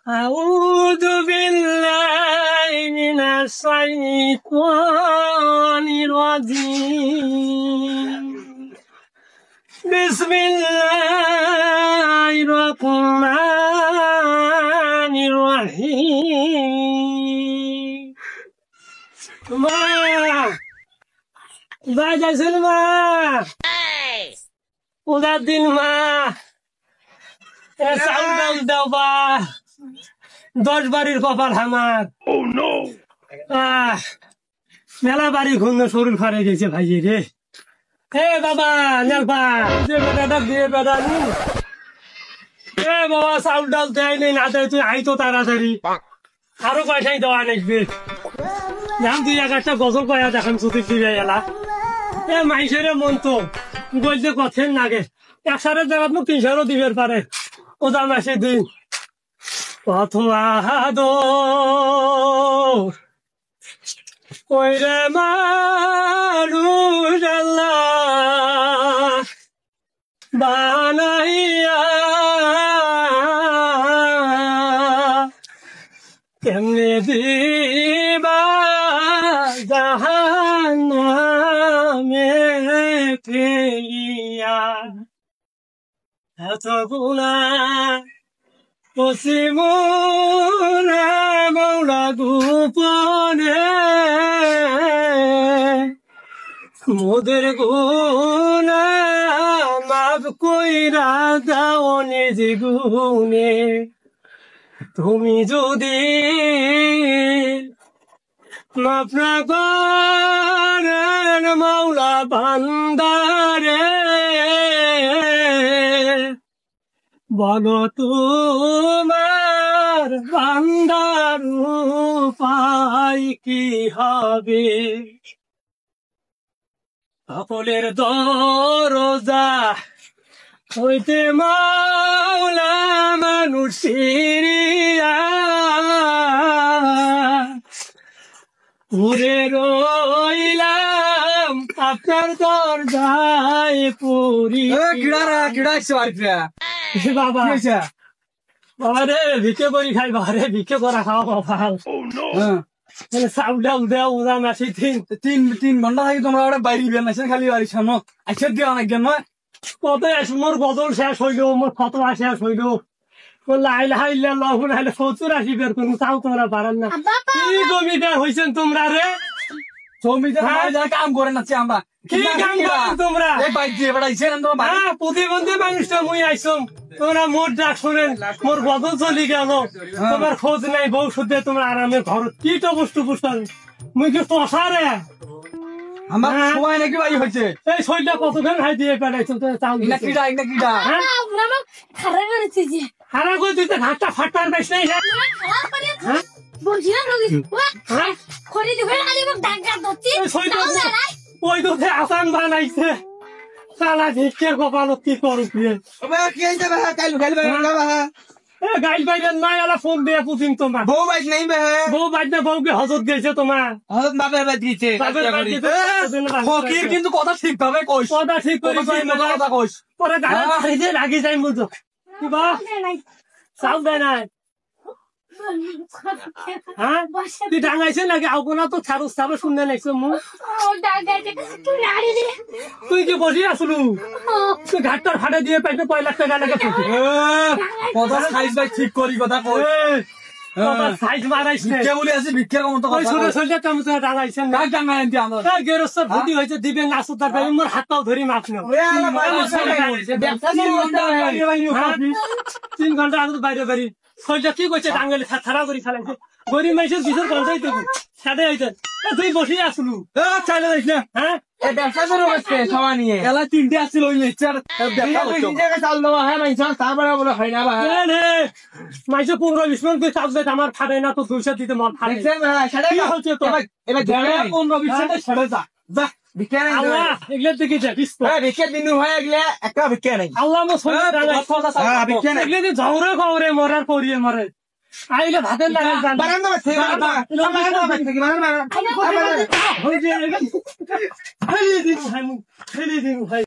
أعوذ بالله من الشيطان الرجيم بسم الله الرحمن الرحيم ما بعد سلمى وذا الدلمة سعود الدوبة 10 বাড়ির কপাল আমার মেলা বাড়ি ঘুরনো শরীর ফারে গেছে ভাই রে হে বাবা নেলপা যে বেটাটা দিয়ে বেটা নি এ বাবা চাউল ডাল দেয় নেই না দেয় তুই আইতো তাড়াতাড়ি আরো কয়টাই দেওয়া নেকবে নাম তুই একটা গজল কয়া দেখান চুতির দিবে এলা এ মাইসের মন তো বলতে কথেন নাগে 100 জায়গা 300 দিবের পারে ও দাম আসে দিন কত আদর ওইরে মানুষ আল্লাহ বানাইয়া কেমনে দিবা জাহান্নামে ফেলিয়া এত গুনাহ পশ্চিমরা মৌলা গোপনে মোদের গুনা মাফ কইরা দাও নিজ গুনে তুমি যদি মাফ না করেন মৌলা বান্দারে বলো তোমার বান্দার উপায় কি হবে সকলের দরজা হইতে মাওলা মানুষ সিরিয়া ঘুরে রইলাম আপনার দরজায় পড়ি বাবা বাবা রে ভিক্ষে করি খাই বাবা ভিক্ষে করা খাওয়া বাবা চাউল ডাউল দেওয়া উদা মাসি 3 ঘন্টা থাকি তোমরা ওটা বাইরে বের নাইছেন খালি বাড়ির সামনে আইসে দেওয়া নাকি নয় কত মোর গজল শেষ হইল মোর ফতোয়া শেষ হইল বের করুন তাও তোমরা পারেন না কি জমিদার হইছেন তোমরা রে জমিদার কাম করে নাচ্ছি আমরা কি কাম করেন তোমরা প্রতিবন্ধী মানুষটা মুই আইসম তোমরা মোর ডাক শোনেন মোর গজল চলি গেল তোমার খোঁজ নাই বউ শুদ্ধে তোমরা আরামে ঘর কি তো বস্তু পুষতেন মুই কি তসা রে আমার সময় নাকি বাড়ি হয়েছে এই শরীরটা কতক্ষণ খাই দিয়ে পেলাইছো হারা করে তুই তো ঘাটটা ফাটার বেশ নেই ওই দুধে আসান বানাইছে সালা ঝিকের কপালত কি করু গাইল বাইরের নাই আলা ফোন দিয়ে পুছিং তোমার বউ বাইক নেই বউ বাইক না বউকে হজত গেছে তোমার হজত বাপের বাড়ি দিয়েছে ফকির কিন্তু কথা ঠিক ভাবে কইস কথা ঠিক করে কথা কইস পরে গাড়ি রাগি যাই বুঝো কি বা চাল দেয় নাই হ্যাঁ তুই ডাঙাইছে নাকি আউকনা তো ছাড়ো ছাড়ো শুনতে নাইছো মুখ তুই কি বসি আসলু তুই ঘাটটার ফাটে দিয়ে পাইতে 5 লাখ টাকা লাগে কথা সাইজ ভাই ঠিক করি কথা কই সাইজ মারাইছ কে বলি আছে ভিক্ষার মত কথা শুনে শুনে তুমি তো ডাঙাইছেন না ডাঙাইন দি আমরা গেরস্ত ভুটি হইছে দিবেন নাসুদার ভাই মোর হাতটাও ধরি মাছ নাও 3 ঘন্টা আগে বাইরে বাড়ি কইটা কি কইছে ডাঙ্গলে ছাড়া করি ফেলাইছে গরিব মানুষের বিছর ঘন্টাই দেবো সাড়ে আইতে তুই বসে আসলু চাইলে যাইস না হ্যাঁ ব্যবসা করে বসছে সবাই নিয়ে এলা 3টে আসছিল ওই লেকচার ব্যবসা চাল দেওয়া হ্যাঁ মাইছ তারপরে বলে হয় না মাইছ 15-20 মিনিট চাল দেয় আমার ফাটে না তো 200 দিতে মন ফাটে কি হচ্ছে তো এবার 15-20 মিনিট ছেড়ে যা যা ভিক্ষা নাই এগুলা দেখি যা ভিক্ষা দিনু হয় এগুলা একটা ভিক্ষা নাই আল্লাহ মো সরে ভিক্ষা নাই এগুলা ঝাউরে খাওরে মরার পরিয়ে মরে আইলে ভাতের লাগাল জান বারান্দা থেকে বারান্দা থেকে